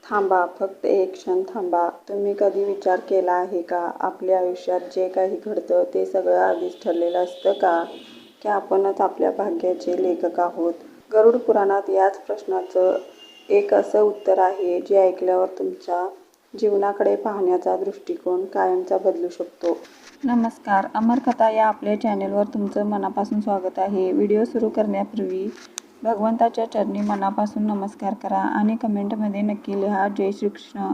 थांबा, फक्त एक क्षण थांबा. तुम्ही कधी विचार केला आहे का, आपल्या आयुष्यात जे काही घडतं ते सगळं आधीच ठरलेलं असतं का? की आपणच आपल्या भाग्याचे लेखक आहोत? गरुड पुराणात याच प्रश्नाचं एक असं उत्तर आहे जे ऐकल्यावर तुमच्या जीवनाकडे पाहण्याचा दृष्टिकोन कायमचा बदलू शकतो. नमस्कार, अमरकथा या आपल्या चॅनेलवर तुमचं मनापासून स्वागत आहे. व्हिडिओ सुरू करण्यापूर्वी भगवंताच्या चरणी मनापासून नमस्कार करा आणि कमेंटमध्ये नक्की लिहा जय श्रीकृष्ण.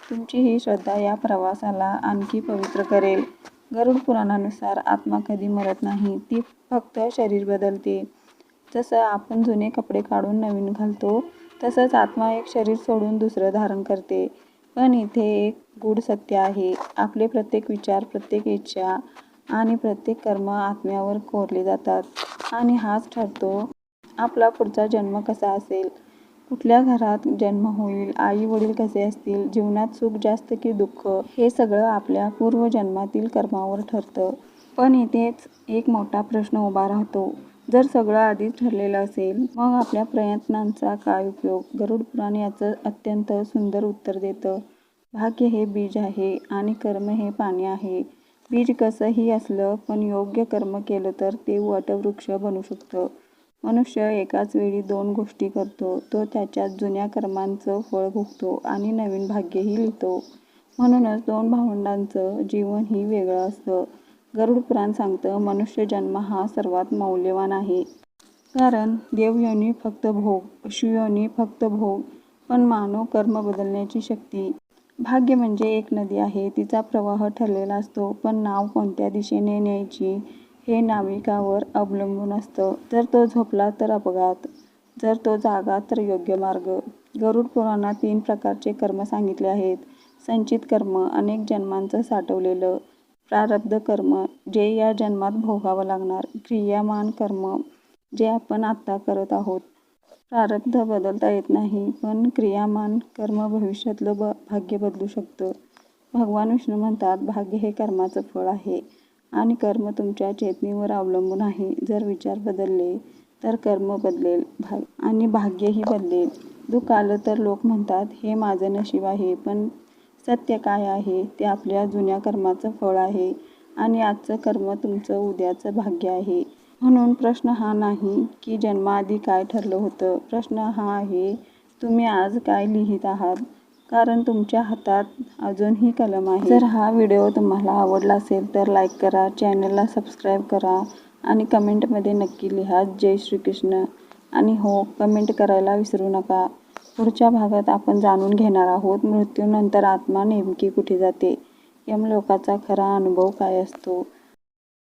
तुमची ही श्रद्धा या प्रवासाला आणखी पवित्र करेल. गरुड पुराणानुसार आत्मा कधी मरत नाही, ती फक्त शरीर बदलते. जसं आपण जुने कपडे काढून नवीन घालतो, तसंच आत्मा एक शरीर सोडून दुसरं धारण करते. पण इथे एक गूढ सत्य आहे. आपले प्रत्येक विचार, प्रत्येक इच्छा आणि प्रत्येक कर्म आत्म्यावर कोरले जातात आणि हाच ठरतो आपला पुढचा जन्म कसा असेल, कुठल्या घरात जन्म होईल, आई वडील कसे असतील, जीवनात सुख जास्त की दुःख, हे सगळं आपल्या पूर्वजन्मातील कर्मावर ठरतं. पण इथेच एक मोठा प्रश्न उभा राहतो. जर सगळं आधीच ठरलेलं असेल, मग आपल्या प्रयत्नांचा काय उपयोग? गरुड पुराण याचं अत्यंत सुंदर उत्तर देतं. भाग्य हे बीज आहे आणि कर्म हे पाणी आहे. बीज कसंही असलं, पण योग्य कर्म केलं तर ते वटवृक्ष बनू शकतं. मनुष्य एकाच वेळी दोन गोष्टी करतो. तो त्याच्या जुन्या कर्मांचं फळ भोगतो आणि नवीन भाग्यही लिहितो. म्हणूनच दोन भावंडांचं जीवनही वेगळं असतं. गरुड पुराण सांगतं, मनुष्य जन्म हा सर्वात मौल्यवान आहे. कारण देवयोनी फक्त भोग, पशुयोनी फक्त भोग, पण मानव कर्म बदलण्याची शक्ती. भाग्य म्हणजे एक नदी आहे. तिचा प्रवाह ठरलेला असतो, पण नाव कोणत्या दिशेने न्यायची हे नाविकावर अवलंबून असतं. जर तो झोपला तर अपघात, जर तो जागा तर योग्य मार्ग. गरुड पुराणात 3 प्रकारचे कर्म सांगितले आहेत. संचित कर्म, अनेक जन्मांचं साठवलेलं. प्रारब्ध कर्म, जे या जन्मात भोगावं लागणार. क्रियामान कर्म, जे आपण आत्ता करत आहोत. प्रारब्ध बदलता येत नाही, पण क्रियामान कर्म भविष्यातलं भाग्य बदलू शकतं. भगवान विष्णू म्हणतात, भाग्य हे कर्माचं फळ आहे आणि कर्म तुमच्या चेतनेवर अवलंबून आहे. जर विचार बदलले तर कर्म बदलेल आणि भाग्यही बदलेल. दुःख आलं तर लोक म्हणतात, हे माझं नशीब आहे. पण सत्य काय आहे? ते आपल्या जुन्या कर्माचं फळ आहे आणि आजचं कर्म तुमचं उद्याचं भाग्य आहे. म्हणून प्रश्न हा नाही की जन्माआधी काय ठरलं होतं. प्रश्न हा आहे, तुम्ही आज काय लिहित आहात? कारण तुमच्या हातात अजूनही कलम आहे. जर हा व्हिडिओ तुम्हाला आवडला असेल तर लाईक करा, चॅनलला सबस्क्राईब करा आणि कमेंटमध्ये नक्की लिहा जय श्रीकृष्ण. आणि हो, कमेंट करायला विसरू नका. पुढच्या भागात आपण जाणून घेणार आहोत, मृत्यूनंतर आत्मा नेमकी कुठे जाते, यमलोकाचा खरा अनुभव काय असतो